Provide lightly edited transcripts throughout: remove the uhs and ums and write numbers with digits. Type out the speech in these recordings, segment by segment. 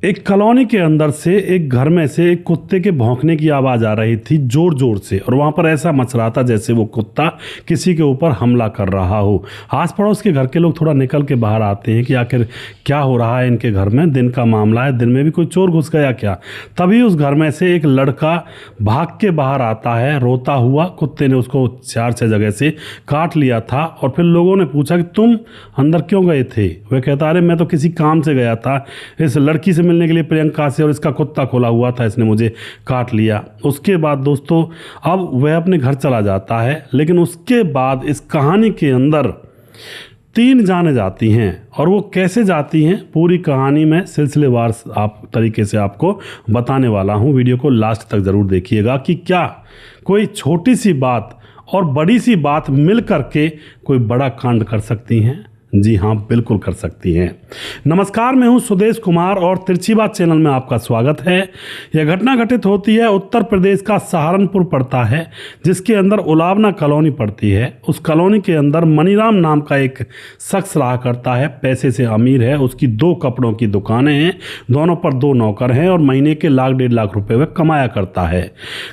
एक कॉलोनी के अंदर से एक घर में से एक कुत्ते के भौंकने की आवाज़ आ रही थी जोर जोर से, और वहाँ पर ऐसा मच रहा था जैसे वो कुत्ता किसी के ऊपर हमला कर रहा हो। आस पड़ोस के घर के लोग थोड़ा निकल के बाहर आते हैं कि आखिर क्या हो रहा है इनके घर में, दिन का मामला है, दिन में भी कोई चोर घुस गया क्या। तभी उस घर में से एक लड़का भाग के बाहर आता है रोता हुआ। कुत्ते ने उसको 4-6 जगह से काट लिया था और फिर लोगों ने पूछा कि तुम अंदर क्यों गए थे। वह कहता अरे मैं तो किसी काम से गया था, इस लड़की से मिलने के लिए प्रियंका से, और इसका कुत्ता खोला हुआ था, इसने मुझे काट लिया। उसके बाद दोस्तों अब वह अपने घर चला जाता है, लेकिन उसके बाद इस कहानी के अंदर 3 जाने जाती हैं, और वो कैसे जाती हैं पूरी कहानी में सिलसिलेवार आप तरीके से आपको बताने वाला हूँ। वीडियो को लास्ट तक ज़रूर देखिएगा कि क्या कोई छोटी सी बात और बड़ी सी बात मिल करके कोई बड़ा कांड कर सकती हैं। जी हाँ, बिल्कुल कर सकती हैं। नमस्कार, मैं हूं सुदेश कुमार और तिरछी बात चैनल में आपका स्वागत है। यह घटना घटित होती है उत्तर प्रदेश का सहारनपुर पड़ता है, जिसके अंदर उलावना कॉलोनी पड़ती है। उस कॉलोनी के अंदर मनीराम नाम का एक शख्स रहा करता है, पैसे से अमीर है, उसकी 2 कपड़ों की दुकानें हैं, दोनों पर 2 नौकर हैं और महीने के 1-1.5 लाख रुपए वह कमाया करता है।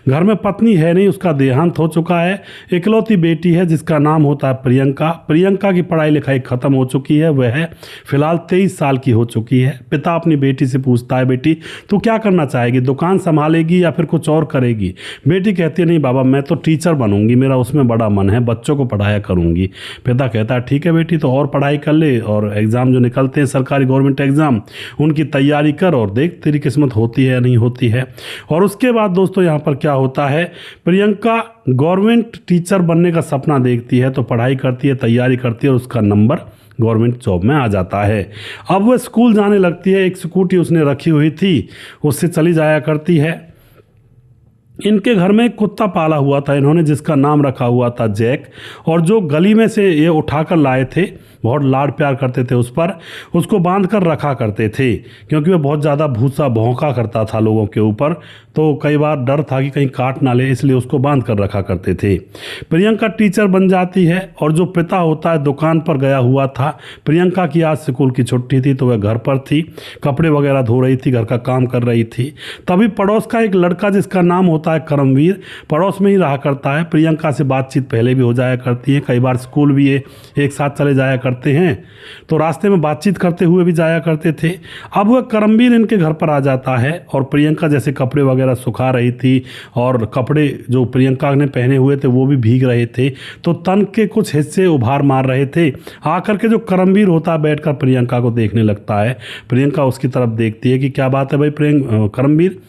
घर में पत्नी है नहीं, उसका देहांत हो चुका है। इकलौती बेटी है जिसका नाम होता है प्रियंका। प्रियंका की पढ़ाई लिखाई खत्म हो चुकी है, वह फिलहाल 23 साल की हो चुकी है। पिता अपनी बेटी से पूछता है बेटी तू क्या करना चाहेगी, दुकान संभालेगी या फिर कुछ और करेगी। बेटी कहती है नहीं बाबा, मैं तो टीचर बनूंगी, मेरा उसमें बड़ा मन है, बच्चों को पढ़ाया करूंगी। पिता कहता है ठीक है बेटी, तो और पढ़ाई कर ले और एग्जाम जो निकलते हैं सरकारी गवर्नमेंट एग्जाम, उनकी तैयारी कर और देख तेरी किस्मत होती है या नहीं होती है। और उसके बाद दोस्तों यहाँ पर क्या होता है, प्रियंका गवर्नमेंट टीचर बनने का सपना देखती है, तो पढ़ाई करती है, तैयारी करती है और उसका नंबर गवर्नमेंट जॉब में आ जाता है। अब वह स्कूल जाने लगती है, एक स्कूटी उसने रखी हुई थी, उससे चली जाया करती है। इनके घर में एक कुत्ता पाला हुआ था इन्होंने, जिसका नाम रखा हुआ था जैक, और जो गली में से ये उठाकर लाए थे, बहुत लाड प्यार करते थे उस पर, उसको बांध कर रखा करते थे, क्योंकि वह बहुत ज़्यादा भूसा भौंका करता था लोगों के ऊपर, तो कई बार डर था कि कहीं काट ना ले, इसलिए उसको बांध कर रखा करते थे। प्रियंका टीचर बन जाती है और जो पिता होता है दुकान पर गया हुआ था। प्रियंका की आज स्कूल की छुट्टी थी तो वह घर पर थी, कपड़े वगैरह धो रही थी, घर का काम कर रही थी। तभी पड़ोस का एक लड़का जिसका नाम होता है करमवीर, पड़ोस में ही रहा करता है। प्रियंका से बातचीत पहले भी हो जाया करती है, कई बार स्कूल भी ये एक साथ चले जाया करते हैं, तो रास्ते में बातचीत करते हुए भी जाया करते थे। अब वह करमवीर इनके घर पर आ जाता है और प्रियंका जैसे कपड़े वगैरह सुखा रही थी और कपड़े जो प्रियंका ने पहने हुए थे वो भी भीग रहे थे, तो तन के कुछ हिस्से उभार मार रहे थे। आकर के जो करमवीर होता है बैठकर प्रियंका को देखने लगता है। प्रियंका उसकी तरफ देखती है कि क्या बात है भाई करमवीर,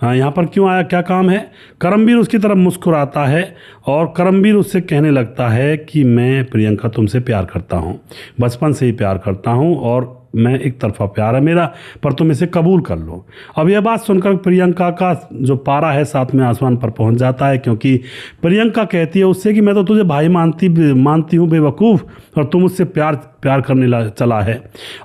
यहाँ पर क्यों आया, क्या काम है। करमवीर उसकी तरफ मुस्कुराता है और करमवीर उससे कहने लगता है कि मैं प्रियंका तुमसे प्यार करता हूँ, बचपन से ही प्यार करता हूँ और मैं एक तरफा प्यार है मेरा, पर तुम इसे कबूल कर लो। अब यह बात सुनकर प्रियंका का जो पारा है 7वें आसमान पर पहुंच जाता है, क्योंकि प्रियंका कहती है उससे कि मैं तो तुझे भाई मानती हूँ बेवकूफ़, और तुम उससे प्यार करने चला है।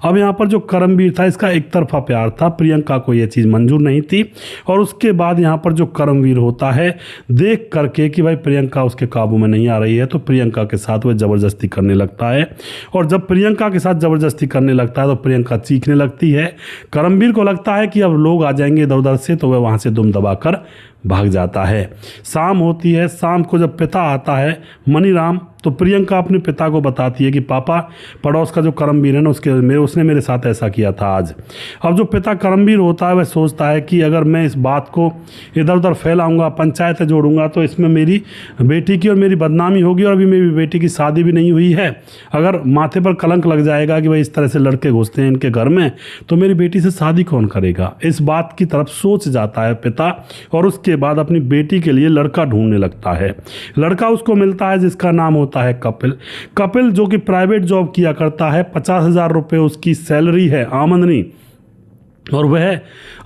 अब यहाँ पर जो करमवीर था इसका एक तरफा प्यार था, प्रियंका को यह चीज़ मंजूर नहीं थी। और उसके बाद यहाँ पर जो करमवीर होता है देख करके कि भाई प्रियंका उसके काबू में नहीं आ रही है, तो प्रियंका के साथ वह ज़बरदस्ती करने लगता है। और जब प्रियंका के साथ ज़बरदस्ती करने लगता है तो प्रियंका चीखने लगती है। करमवीर को लगता है कि अब लोग आ जाएंगे इधर उधर से, तो वह वहाँ से दुम दबाकर भाग जाता है। शाम होती है, शाम को जब पिता आता है मनीराम, तो प्रियंका अपने पिता को बताती है कि पापा पड़ोस का जो करमवीर है ना उसने मेरे साथ ऐसा किया था आज। अब जो पिता करमवीर होता है वह सोचता है कि अगर मैं इस बात को इधर उधर फैलाऊंगा, पंचायत जोड़ूंगा, तो इसमें मेरी बेटी की और मेरी बदनामी होगी, और अभी मेरी बेटी की शादी भी नहीं हुई है। अगर माथे पर कलंक लग जाएगा कि भाई इस तरह से लड़के घुसते हैं इनके घर में, तो मेरी बेटी से शादी कौन करेगा। इस बात की तरफ सोच जाता है पिता, और उसके बाद अपनी बेटी के लिए लड़का ढूंढने लगता है। लड़का उसको मिलता है जिसका नाम होता है कपिल, जो कि प्राइवेट जॉब किया करता है। 50,000 रुपये उसकी सैलरी है, आमदनी, और वह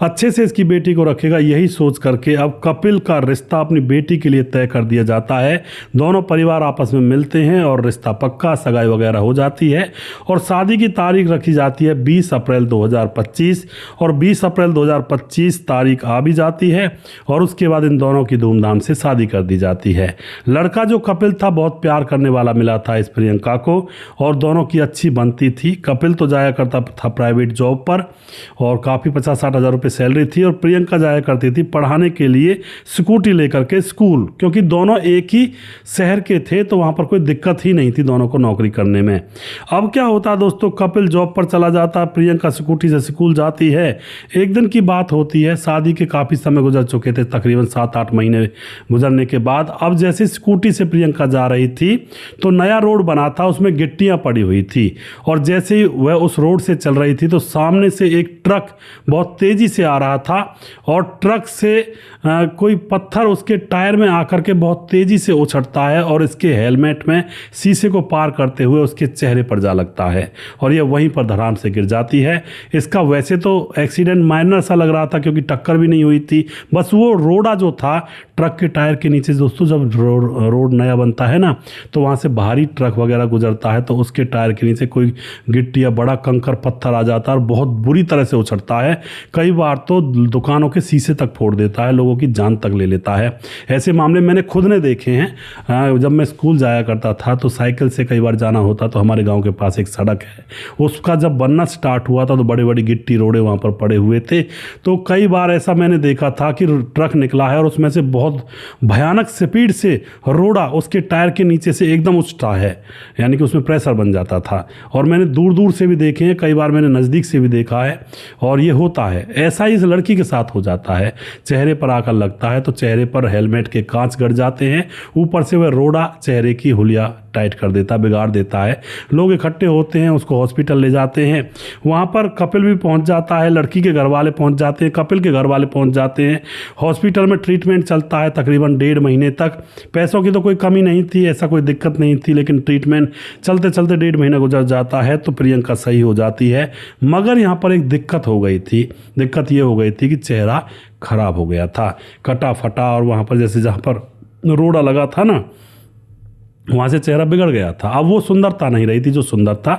अच्छे से इसकी बेटी को रखेगा, यही सोच करके अब कपिल का रिश्ता अपनी बेटी के लिए तय कर दिया जाता है। दोनों परिवार आपस में मिलते हैं और रिश्ता पक्का, सगाई वगैरह हो जाती है और शादी की तारीख रखी जाती है 20 अप्रैल 2025, और 20 अप्रैल 2025 तारीख आ भी जाती है और उसके बाद इन दोनों की धूमधाम से शादी कर दी जाती है। लड़का जो कपिल था बहुत प्यार करने वाला मिला था इस प्रियंका को, और दोनों की अच्छी बनती थी। कपिल तो जाया करता था प्राइवेट जॉब पर और काफ़ी 50-60 हज़ार रुपये सैलरी थी और प्रियंका जाया करती थी पढ़ाने के लिए स्कूटी लेकर के स्कूल, क्योंकि दोनों एक ही शहर के थे तो वहाँ पर कोई दिक्कत ही नहीं थी दोनों को नौकरी करने में। अब क्या होता दोस्तों, कपिल जॉब पर चला जाता, प्रियंका स्कूटी से स्कूल जाती है। एक दिन की बात होती है, शादी के काफ़ी समय गुजर चुके थे, तकरीबन 7-8 महीने गुजरने के बाद अब जैसे स्कूटी से प्रियंका जा रही थी तो नया रोड बना था, उसमें गिट्टियाँ पड़ी हुई थी और जैसे ही वह उस रोड से चल रही थी तो सामने से एक ट्रक बहुत तेज़ी से आ रहा था और ट्रक से कोई पत्थर उसके टायर में आकर के बहुत तेज़ी से उछड़ता है और इसके हेलमेट में शीशे को पार करते हुए उसके चेहरे पर जा लगता है और यह वहीं पर धड़ाम से गिर जाती है। इसका वैसे तो एक्सीडेंट माइनर सा लग रहा था क्योंकि टक्कर भी नहीं हुई थी, बस वो रोड़ा जो था ट्रक के टायर के नीचे। दोस्तों जब रोड नया बनता है ना तो वहाँ से भारी ट्रक वगैरह गुजरता है तो उसके टायर के नीचे कोई गिट्टी या बड़ा कंकर पत्थर आ जाता है और बहुत बुरी तरह से उछड़ता है। कई बार तो दुकानों के शीशे तक फोड़ देता है, लोगों की जान तक ले लेता है। ऐसे मामले मैंने खुद ने देखे हैं। जब मैं स्कूल जाया करता था तो साइकिल से कई बार जाना होता तो हमारे गाँव के पास एक सड़क है, उसका जब बनना स्टार्ट हुआ था तो बड़े बड़े गिट्टी रोड़े वहाँ पर पड़े हुए थे। तो कई बार ऐसा मैंने देखा था कि ट्रक निकला है और उसमें से बहुत भयानक स्पीड से रोड़ा उसके टायर के नीचे से एकदम उछटा है, यानी कि उसमें प्रेशर बन जाता था। और मैंने दूर दूर से भी देखे हैं, कई बार मैंने नज़दीक से भी देखा है और ये होता है। ऐसा ही इस लड़की के साथ हो जाता है, चेहरे पर आकर लगता है तो चेहरे पर हेलमेट के कांच गड़ जाते हैं, ऊपर से वह रोड़ा चेहरे की हुलिया टाइट कर देता, बिगाड़ देता है। लोग इकट्ठे होते हैं, उसको हॉस्पिटल ले जाते हैं। वहाँ पर कपिल भी पहुँच जाता है, लड़की के घर वाले पहुँच जाते हैं, कपिल के घर वाले पहुँच जाते हैं। हॉस्पिटल में ट्रीटमेंट चलता है तकरीबन 1.5 महीने तक। पैसों की तो कोई कमी नहीं थी, ऐसा कोई दिक्कत नहीं थी, लेकिन ट्रीटमेंट चलते चलते 1.5 महीना गुजर जाता है तो प्रियंका सही हो जाती है। मगर यहाँ पर एक दिक्कत हो गई थी। दिक्कत ये हो गई थी कि चेहरा खराब हो गया था, कटा फटा, और वहाँ पर जैसे जहाँ पर रोड़ा लगा था ना वहाँ से चेहरा बिगड़ गया था। अब वो सुंदरता नहीं रही थी जो सुंदरता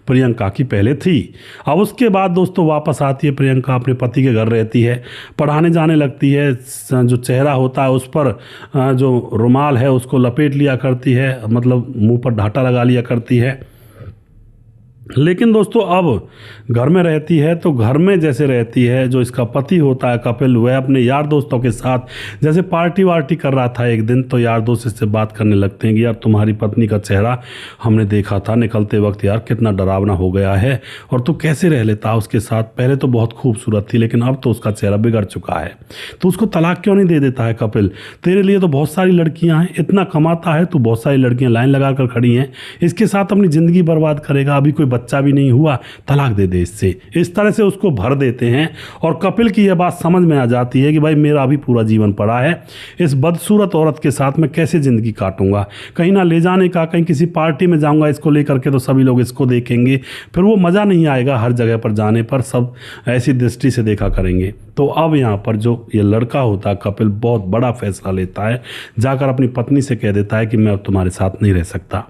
प्रियंका की पहले थी। अब उसके बाद दोस्तों वापस आती है प्रियंका, अपने पति के घर रहती है, पढ़ाने जाने लगती है। जो चेहरा होता है उस पर जो रुमाल है उसको लपेट लिया करती है, मतलब मुंह पर ढाटा लगा लिया करती है। लेकिन दोस्तों अब घर में रहती है तो घर में जैसे रहती है, जो इसका पति होता है कपिल, वह अपने यार दोस्तों के साथ जैसे पार्टी वार्टी कर रहा था एक दिन, तो यार दोस्त इससे बात करने लगते हैं कि यार तुम्हारी पत्नी का चेहरा हमने देखा था निकलते वक्त, यार कितना डरावना हो गया है और तू कैसे रह लेता उसके साथ, पहले तो बहुत खूबसूरत थी लेकिन अब तो उसका चेहरा बिगड़ चुका है, तो उसको तलाक क्यों नहीं दे देता है कपिल? तेरे लिए तो बहुत सारी लड़कियाँ हैं, इतना कमाता है, तू बहुत सारी लड़कियाँ लाइन लगा कर खड़ी हैं, इसके साथ अपनी ज़िंदगी बर्बाद करेगा, अभी कोई बच्चा भी नहीं हुआ, तलाक दे दे इससे। इस तरह से उसको भर देते हैं और कपिल की यह बात समझ में आ जाती है कि भाई मेरा अभी पूरा जीवन पड़ा है, इस बदसूरत औरत के साथ मैं कैसे ज़िंदगी काटूंगा, कहीं ना ले जाने का, कहीं किसी पार्टी में जाऊंगा इसको लेकर के तो सभी लोग इसको देखेंगे, फिर वो मज़ा नहीं आएगा, हर जगह पर जाने पर सब ऐसी दृष्टि से देखा करेंगे। तो अब यहाँ पर जो ये लड़का होता है कपिल बहुत बड़ा फैसला लेता है, जाकर अपनी पत्नी से कह देता है कि मैं अब तुम्हारे साथ नहीं रह सकता।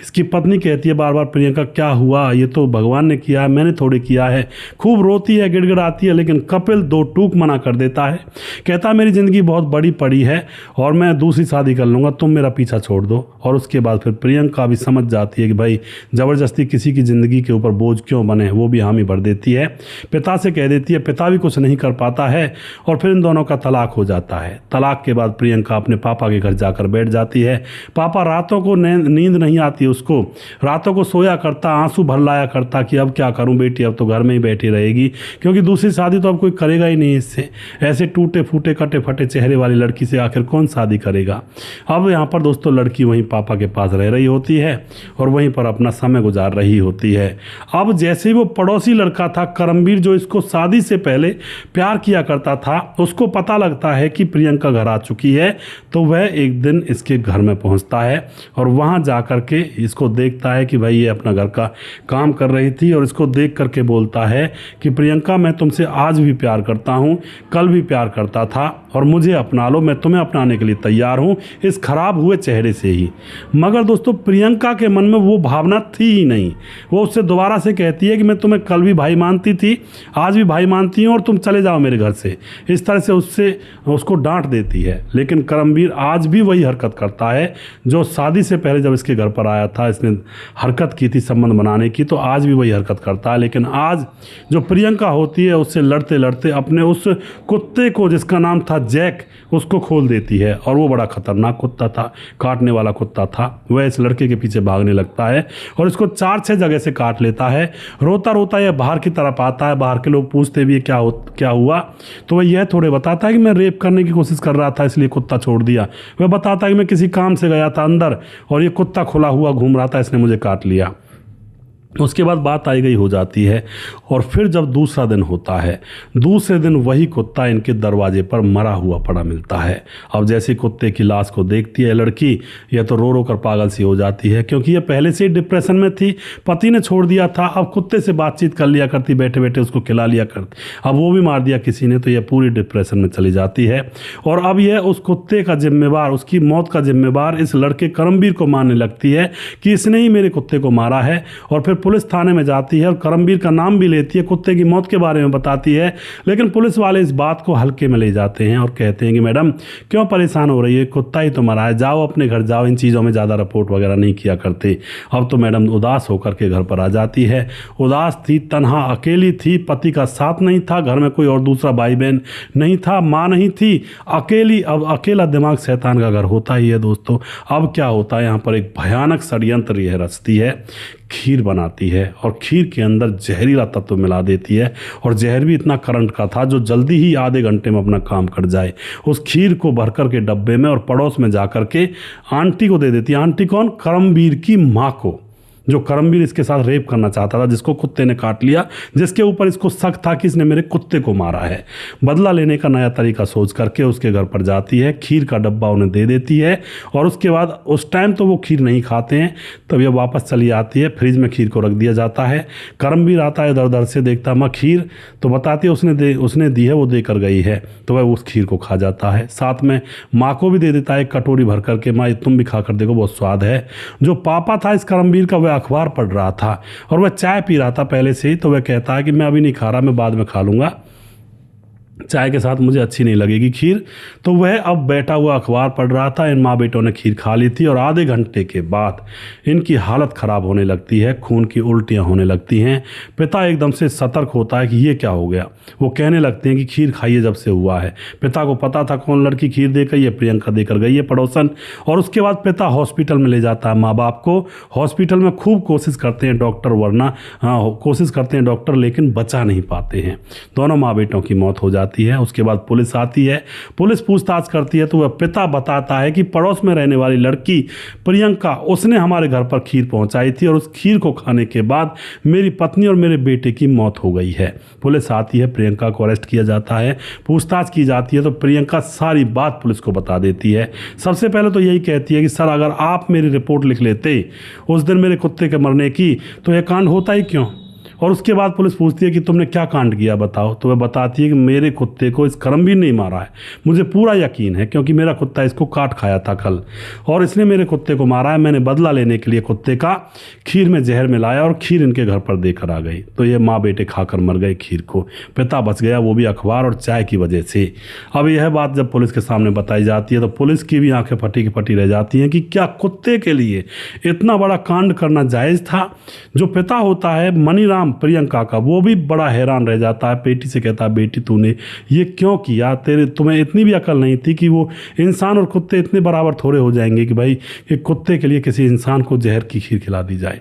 इसकी पत्नी कहती है बार बार, प्रियंका क्या हुआ, ये तो भगवान ने किया है, मैंने थोड़ी किया है। खूब रोती है, गिड़गिड़ाती है, लेकिन कपिल दो टूक मना कर देता है। कहता है मेरी ज़िंदगी बहुत बड़ी पड़ी है और मैं दूसरी शादी कर लूँगा, तुम मेरा पीछा छोड़ दो। और उसके बाद फिर प्रियंका भी समझ जाती है कि भाई ज़बरदस्ती किसी की ज़िंदगी के ऊपर बोझ क्यों बने, वो भी हामी भर देती है। पिता से कह देती है, पिता भी कुछ नहीं कर पाता है और फिर इन दोनों का तलाक हो जाता है। तलाक के बाद प्रियंका अपने पापा के घर जाकर बैठ जाती है। पापा रातों को नींद नहीं आती उसको, रातों को सोया करता, आंसू भर लाया करता कि अब क्या करूं बेटी, अब तो घर में ही बैठी रहेगी, क्योंकि दूसरी शादी तो अब कोई करेगा ही नहीं इससे, ऐसे टूटे फूटे कटे फटे चेहरे वाली लड़की से आखिर कौन शादी करेगा। अब यहाँ पर दोस्तों लड़की वहीं पापा के पास रह रही होती है और वहीं पर अपना समय गुजार रही होती है। अब जैसे ही वो पड़ोसी लड़का था करमवीर, जो इसको शादी से पहले प्यार किया करता था, उसको पता लगता है कि प्रियंका घर आ चुकी है, तो वह एक दिन इसके घर में पहुंचता है और वहां जाकर के इसको देखता है कि भाई ये अपना घर का काम कर रही थी और इसको देख करके बोलता है कि प्रियंका मैं तुमसे आज भी प्यार करता हूं, कल भी प्यार करता था और मुझे अपना लो, मैं तुम्हें अपनाने के लिए तैयार हूं, इस खराब हुए चेहरे से ही। मगर दोस्तों प्रियंका के मन में वो भावना थी ही नहीं। वो उससे दोबारा से कहती है कि मैं तुम्हें कल भी भाई मानती थी, आज भी भाई मानती हूँ और तुम चले जाओ मेरे घर से, इस तरह से उसको डांट देती है। लेकिन करमवीर आज भी वही हरकत करता है जो शादी से पहले जब इसके घर पर आया था, इसने हरकत की थी संबंध बनाने की, तो आज भी वही हरकत करता है। लेकिन आज जो प्रियंका होती है उससे लड़ते लड़ते अपने उस कुत्ते को, जिसका नाम था जैक, उसको खोल देती है। और वो बड़ा खतरनाक कुत्ता था, काटने वाला कुत्ता था। वह इस लड़के के पीछे भागने लगता है और इसको 4-6 जगह से काट लेता है। रोता रोता यह बाहर की तरफ आता है। बाहर के लोग पूछते भी क्या हुआ, तो वह यह थोड़े बताता है कि मैं रेप करने की कोशिश कर रहा था इसलिए कुत्ता छोड़ दिया। वह बताता है कि मैं किसी काम से गया था अंदर और ये कुत्ता खुला हुआ घूम रहा था, इसने मुझे काट लिया। उसके बाद बात आई गई हो जाती है। और फिर जब दूसरा दिन होता है, दूसरे दिन वही कुत्ता इनके दरवाजे पर मरा हुआ पड़ा मिलता है। अब जैसे कुत्ते की लाश को देखती है लड़की, यह तो रो रो कर पागल सी हो जाती है, क्योंकि यह पहले से ही डिप्रेशन में थी, पति ने छोड़ दिया था। अब कुत्ते से बातचीत कर लिया करती, बैठे बैठे उसको खिला लिया करती, अब वो भी मार दिया किसी ने, तो यह पूरी डिप्रेशन में चली जाती है। और अब यह उस कुत्ते का जिम्मेवार, उसकी मौत का जिम्मेवार इस लड़के करमवीर को मानने लगती है कि इसने ही मेरे कुत्ते को मारा है। और फिर पुलिस थाने में जाती है और करमवीर का नाम भी लेती है, कुत्ते की मौत के बारे में बताती है। लेकिन पुलिस वाले इस बात को हल्के में ले जाते हैं और कहते हैं कि मैडम क्यों परेशान हो रही है, कुत्ता ही तो मरा है, जाओ अपने घर जाओ, इन चीज़ों में ज़्यादा रिपोर्ट वगैरह नहीं किया करते। अब तो मैडम उदास होकर के घर पर आ जाती है। उदास थी, तन्हा अकेली थी, पति का साथ नहीं था, घर में कोई और दूसरा भाई बहन नहीं था, माँ नहीं थी, अकेली। अब अकेला दिमाग शैतान का घर होता ही है दोस्तों। अब क्या होता है, यहाँ पर एक भयानक षड्यंत्र यह रचती है, खीर बनाती है और खीर के अंदर जहरीला तत्व मिला देती है। और जहर भी इतना करंट का था जो जल्दी ही आधे घंटे में अपना काम कर जाए। उस खीर को भरकर के डब्बे में और पड़ोस में जाकर के आंटी को दे देती है। आंटी कौन? करमवीर की माँ को, जो करमवीर इसके साथ रेप करना चाहता था, जिसको कुत्ते ने काट लिया, जिसके ऊपर इसको शक था कि इसने मेरे कुत्ते को मारा है। बदला लेने का नया तरीका सोच करके उसके घर पर जाती है, खीर का डब्बा उन्हें दे देती है। और उसके बाद उस टाइम तो वो खीर नहीं खाते हैं, तब ये वापस चली आती है, फ्रिज में खीर को रख दिया जाता है। करमवीर आता है, इधर उधर से देखता, माँ खीर, तो बताती है उसने दी है, वो दे कर गई है। तो वह उस खीर को खा जाता है, साथ में माँ को भी दे देता है एक कटोरी भर करके, माँ तुम भी खा कर देखो, बहुत स्वाद है। जो पापा था इस करमवीर का, वह अखबार पढ़ रहा था और वह चाय पी रहा था पहले से ही। तो वह कहता है कि मैं अभी नहीं खा रहा, मैं बाद में खा लूँगा, चाय के साथ मुझे अच्छी नहीं लगेगी खीर। तो वह अब बैठा हुआ अखबार पढ़ रहा था। इन माँ बेटों ने खीर खा ली थी और आधे घंटे के बाद इनकी हालत ख़राब होने लगती है, खून की उल्टियाँ होने लगती हैं। पिता एकदम से सतर्क होता है कि ये क्या हो गया। वो कहने लगते हैं कि खीर खाइए जब से हुआ है। पिता को पता था कौन लड़की खीर देकर, ये प्रियंका देकर गई है पड़ोसन। और उसके बाद पिता हॉस्पिटल में ले जाता है माँ बाप को। हॉस्पिटल में खूब कोशिश करते हैं डॉक्टर, कोशिश करते हैं डॉक्टर, लेकिन बचा नहीं पाते हैं। दोनों माँ बेटों की मौत हो जाती है। उसके बाद पुलिस आती है, पुलिस पूछताछ करती है, तो वह पिता बताता है कि पड़ोस में रहने वाली लड़की प्रियंका, उसने हमारे घर पर खीर पहुंचाई थी और उस खीर को खाने के बाद मेरी पत्नी और मेरे बेटे की मौत हो गई है। पुलिस आती है, प्रियंका को अरेस्ट किया जाता है, पूछताछ की जाती है, तो प्रियंका सारी बात पुलिस को बता देती है। सबसे पहले तो यही कहती है कि सर अगर आप मेरी रिपोर्ट लिख लेते उस दिन मेरे कुत्ते के मरने की, तो यह कांड होता ही क्यों। और उसके बाद पुलिस पूछती है कि तुमने क्या कांड किया बताओ। तो वह बताती है कि मेरे कुत्ते को इस करमवीर ने मारा है, मुझे पूरा यकीन है, क्योंकि मेरा कुत्ता इसको काट खाया था कल और इसने मेरे कुत्ते को मारा है। मैंने बदला लेने के लिए कुत्ते का खीर में जहर मिलाया और खीर इनके घर पर देकर आ गई। तो ये माँ बेटे खाकर मर गए खीर को, पिता बच गया, वो भी अखबार और चाय की वजह से। अब यह बात जब पुलिस के सामने बताई जाती है तो पुलिस की भी आंखें फटी की फटी रह जाती हैं कि क्या कुत्ते के लिए इतना बड़ा कांड करना जायज़ था। जो पिता होता है मनीराम प्रियंका का, वो भी बड़ा हैरान रह जाता है। बेटी से कहता है, बेटी तूने ये क्यों किया, तुम्हें इतनी भी अकल नहीं थी कि वो इंसान और कुत्ते इतने बराबर थोड़े हो जाएंगे कि भाई कि कुत्ते के लिए किसी इंसान को जहर की खीर खिला दी जाए।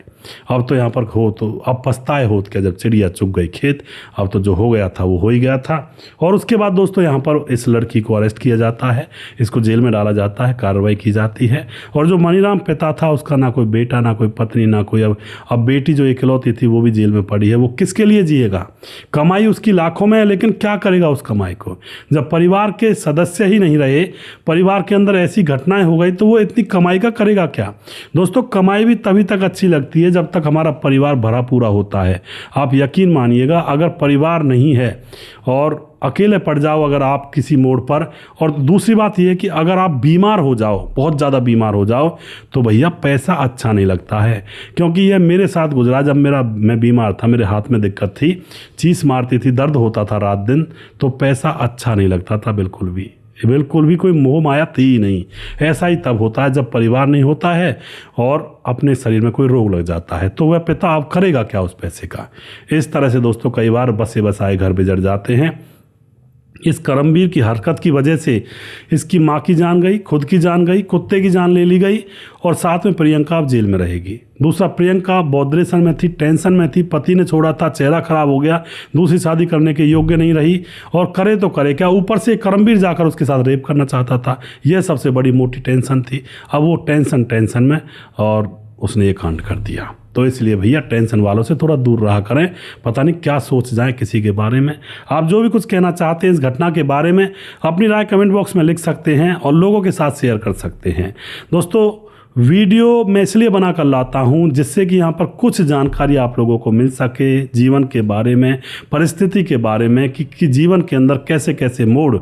अब तो यहाँ पर हो तो अब पछताए होत क्या, जब चिड़िया चुग गई खेत। अब तो जो हो गया था वो हो ही गया था। और उसके बाद दोस्तों यहाँ पर इस लड़की को अरेस्ट किया जाता है, इसको जेल में डाला जाता है, कार्रवाई की जाती है। और जो मनीराम पिता था, उसका ना कोई बेटा ना कोई पत्नी ना कोई, अब बेटी जो इकलौती थी वो भी जेल में पड़ी है। वो किसके लिए जिएगा, कमाई उसकी लाखों में है, लेकिन क्या करेगा उस कमाई को। जब परिवार के सदस्य ही नहीं रहे, परिवार के अंदर ऐसी घटनाएं हो गई, तो वो इतनी कमाई का करेगा क्या। दोस्तों कमाई भी तभी तक अच्छी लगती है चाहिए जब तक हमारा परिवार भरा पूरा होता है। आप यकीन मानिएगा, अगर परिवार नहीं है और अकेले पड़ जाओ अगर आप किसी मोड़ पर, और दूसरी बात यह है कि अगर आप बीमार हो जाओ, बहुत ज़्यादा बीमार हो जाओ, तो भैया पैसा अच्छा नहीं लगता है। क्योंकि यह मेरे साथ गुजरा, जब मैं बीमार था, मेरे हाथ में दिक्कत थी, चीस मारती थी, दर्द होता था रात दिन, तो पैसा अच्छा नहीं लगता था बिल्कुल भी कोई मोह माया थी ही नहीं। ऐसा ही तब होता है जब परिवार नहीं होता है और अपने शरीर में कोई रोग लग जाता है, तो वह पिता अब करेगा क्या उस पैसे का। इस तरह से दोस्तों कई बार बसे बसाए घर बिजड़ जाते हैं। इस करमवीर की हरकत की वजह से इसकी माँ की जान गई, खुद की जान गई, कुत्ते की जान ले ली गई, और साथ में प्रियंका अब जेल में रहेगी। दूसरा, प्रियंका बौद्रेशन में थी, टेंशन में थी, पति ने छोड़ा था, चेहरा खराब हो गया, दूसरी शादी करने के योग्य नहीं रही, और करे तो करे क्या, ऊपर से करमवीर जाकर उसके साथ रेप करना चाहता था। यह सबसे बड़ी मोटी टेंशन थी। अब वो टेंशन में और उसने ये कांड कर दिया। तो इसलिए भैया टेंशन वालों से थोड़ा दूर रहा करें, पता नहीं क्या सोच जाए किसी के बारे में। आप जो भी कुछ कहना चाहते हैं इस घटना के बारे में, अपनी राय कमेंट बॉक्स में लिख सकते हैं और लोगों के साथ शेयर कर सकते हैं। दोस्तों, वीडियो मैं इसलिए बना कर लाता हूं जिससे कि यहाँ पर कुछ जानकारी आप लोगों को मिल सके जीवन के बारे में, परिस्थिति के बारे में, कि जीवन के अंदर कैसे कैसे मोड़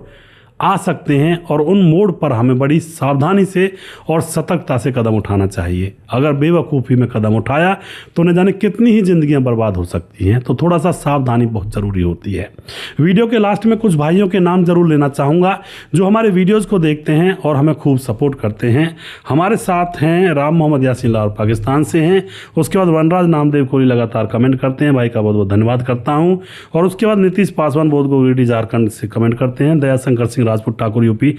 आ सकते हैं, और उन मोड़ पर हमें बड़ी सावधानी से और सतर्कता से कदम उठाना चाहिए। अगर बेवकूफ़ी में कदम उठाया तो न जाने कितनी ही ज़िंदगियां बर्बाद हो सकती हैं। तो थोड़ा सा सावधानी बहुत ज़रूरी होती है। वीडियो के लास्ट में कुछ भाइयों के नाम ज़रूर लेना चाहूँगा जो हमारे वीडियोज़ को देखते हैं और हमें खूब सपोर्ट करते हैं। हमारे साथ हैं राम मोहम्मद यासीन लाहौर पाकिस्तान से हैं। उसके बाद वनराज नामदेव कोहली लगातार कमेंट करते हैं, भाई का बहुत बहुत धन्यवाद करता हूँ। और उसके बाद नीतीश पासवान बोधगोगिरी झारखंड से कमेंट करते हैं। दयाशंकर सिंह राजपूत ठाकुर यूपी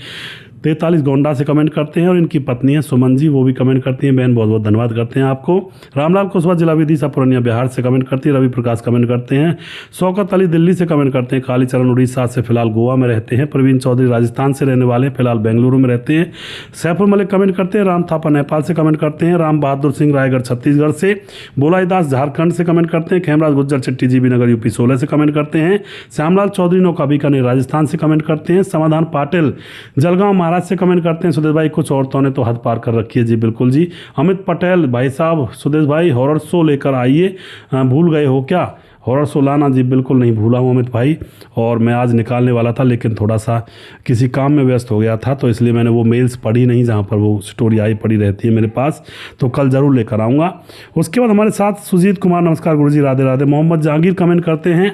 43 गोंडा से कमेंट करते हैं, और इनकी पत्नी है सुमन जी, वो भी कमेंट करती हैं। बहन बहुत बहुत धन्यवाद करते हैं आपको। रामलाल कुशवाहा जिला विदिशा पूर्णिया बिहार से कमेंट करती है। रवि प्रकाश कमेंट करते हैं। शौकत अली दिल्ली से कमेंट करते हैं। कालीचरण उड़ीसा से फिलहाल गोवा में रहते हैं। प्रवीण चौधरी राजस्थान से रहने वाले, फिलहाल बेंगलुरु में रहते हैं। सैफुल मलिक कमेंट करते हैं। राम थापा नेपाल से कमेंट करते हैं। राम बहादुर सिंह रायगढ़ छत्तीसगढ़ से। बोलाई दास झारखंड से कमेंट करते हैं। खेमराज गुज्जर चिट्टी जीबी नगर यूपी 16 से कमेंट करते हैं। श्यामलाल चौधरी नौका बीकानेर राजस्थान से कमेंट करते हैं। समाधान पाटिल जलगांव महाराष्ट्र से कमेंट करते हैं। सुदेश भाई, कुछ औरतों ने तो हद पार कर रखी है। जी बिल्कुल जी। अमित पटेल, भाई साहब सुदेश भाई हॉरर शो लेकर आइए, भूल गए हो क्या हॉरर शो लाना? जी बिल्कुल नहीं भूला हूँ अमित भाई, और मैं आज निकालने वाला था लेकिन थोड़ा सा किसी काम में व्यस्त हो गया था, तो इसलिए मैंने वो मेल्स पढ़ी नहीं जहाँ पर वो स्टोरी आई पड़ी रहती है मेरे पास, तो कल ज़रूर लेकर आऊँगा। उसके बाद हमारे साथ सुजीत कुमार, नमस्कार गुरुजी, राधे राधे। मोहम्मद जहांगीर कमेंट करते हैं,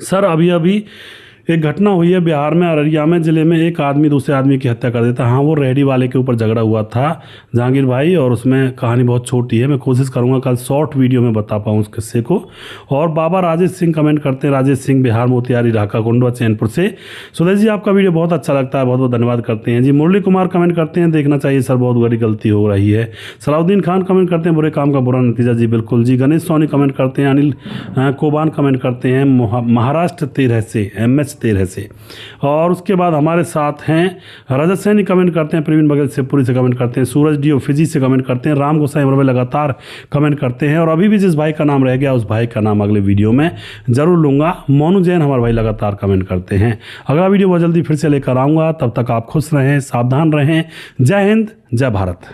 सर अभी एक घटना हुई है बिहार में, अररिया में जिले में, एक आदमी दूसरे आदमी की हत्या कर देता है। हाँ, वो रेहड़ी वाले के ऊपर झगड़ा हुआ था जहांगीर भाई, और उसमें कहानी बहुत छोटी है, मैं कोशिश करूंगा कल शॉर्ट वीडियो में बता पाऊँ उस किस्से को। और बाबा राजेश सिंह कमेंट करते हैं। राजेश सिंह बिहार मोतिहारी ढाका कुंडवा चैनपुर से। सुदेश जी आपका वीडियो बहुत अच्छा लगता है, बहुत बहुत धन्यवाद करते हैं जी। मुरली कुमार कमेंट करते हैं, देखना चाहिए सर, बहुत बड़ी गलती हो रही है। सलाउद्दीन खान कमेंट करते हैं, बुरे काम का बुरा नतीजा। जी बिल्कुल जी। गणेश सोनी कमेंट करते हैं। अनिल कोबान कमेंट करते हैं महाराष्ट्र 13 से, MH 13 से। और उसके बाद हमारे साथ हैं रजत सैनी कमेंट करते हैं। प्रवीण बघेल शिवपुरी से कमेंट करते हैं। सूरज डीओ फिजी से कमेंट करते हैं। राम गोसाई अमरवे लगातार कमेंट करते हैं। और अभी भी जिस भाई का नाम रह गया उस भाई का नाम अगले वीडियो में जरूर लूंगा। मोनू जैन हमारे भाई लगातार कमेंट करते हैं। अगला वीडियो बहुत जल्दी फिर से लेकर आऊँगा, तब तक आप खुश रहें, सावधान रहें। जय हिंद, जय भारत।